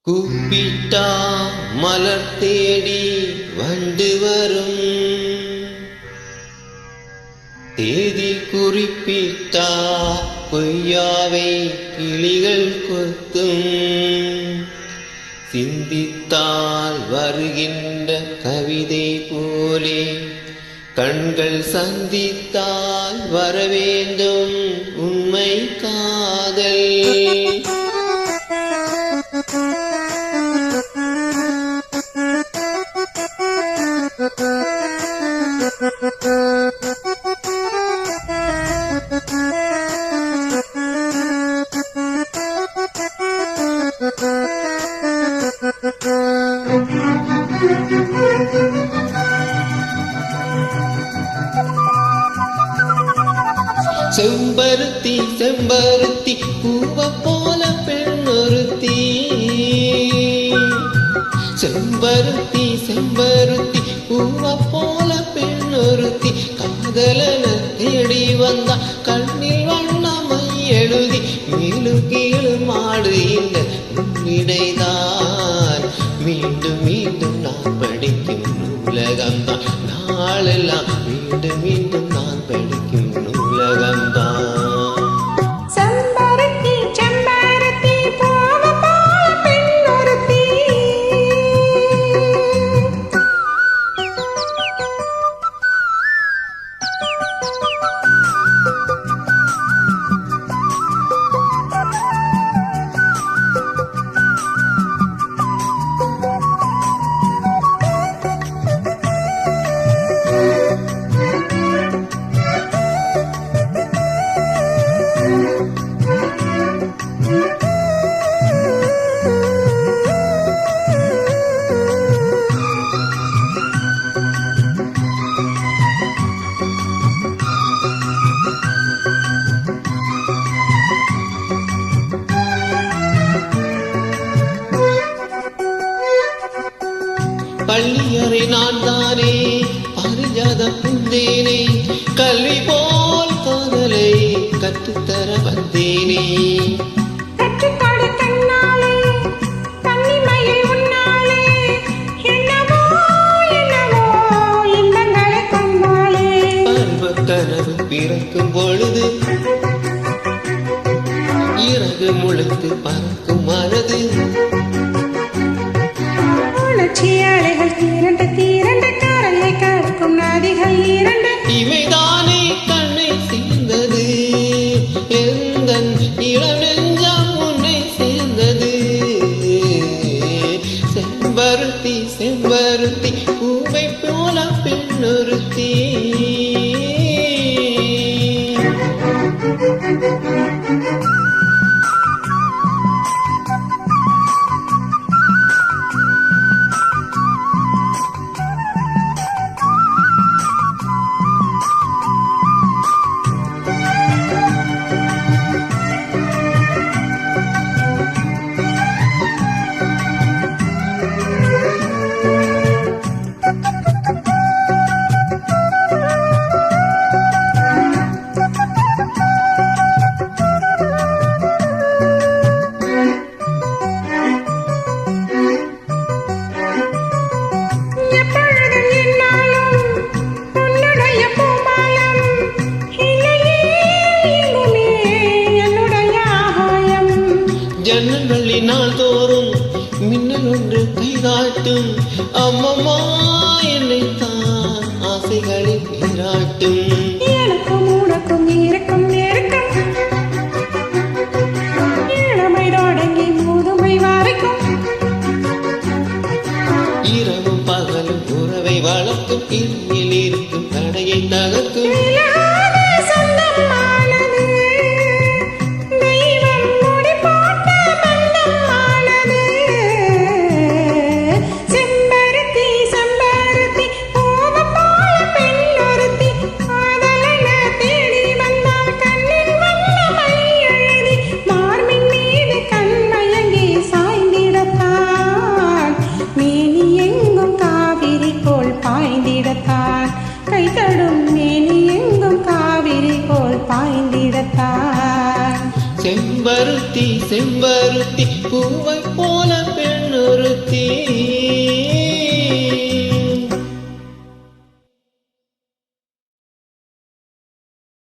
கூப்பிட்டா மலர் தேடி வண்டு வரும், தேதி குறிப்பிட்டா பொய்யாவை கிளிகள் கொத்தும். சிந்தித்தால் வருகின்ற கவிதை போலே கண்கள் சந்தித்தால் வரவேண்டும் உண்மை காதல். செம்பருத்தி செம்பருத்தி பூவ போல பெண்ணொருத்தி, செம்பருத்தி செம்பருத்தி பூவ போல பெண்ணொருத்தி. காதலன தேடி வந்தா கண்ணில் வண்ணமை எழுதி மேலும் கீழும் ஆடுகின்ற உன்னிடைதான். மீண்டும் மீண்டும் நான் படிக்கும் நூலகம்தான், நாளெல்லாம் மீண்டும் மீண்டும் நான் படிக்கும் நூலகம்தான். பள்ளியறை நான் தானே பாரிஜாத பூந்தேனே, கல்வி போல் காதலை கற்றுத்தர வந்தேனே. கனவு பிறக்கும் பொழுது இறகு முழுத்து பறக்கும் மனது. அலைகள் தீரண்டு தீரண்டு கடலை கறக்கும் நதிகள் இரண்டு. இவைதானே கண்ணை சேர்ந்தது, எந்தன் இளநெஞ்சம் உன்னை சேர்ந்தது. செம்பருத்தி செம்பருத்தி பூவை போல பெண்ணொருத்தி. ஜன்னல்களினால் தோறும் மின்னல் ஒன்று கைதாட்டும். அம்மம்மா என்னைத்தான் ஆசைகளில் நீராட்டும். எனக்கும் உனக்கும் இருக்கும் நெருக்கம், இளமை தொடங்கி முதுமை வரைக்கும். இரவும் பகலும் உறவை வளர்க்கும், இனியில் இருக்கும் தடையை தகர்க்கும். கைதடும் மேனி எங்கும் காவிரி போல் பாய்ந்திடத்தான். செம்பருத்தி செம்பருத்தி பூவை போல பெண்ணொருத்தி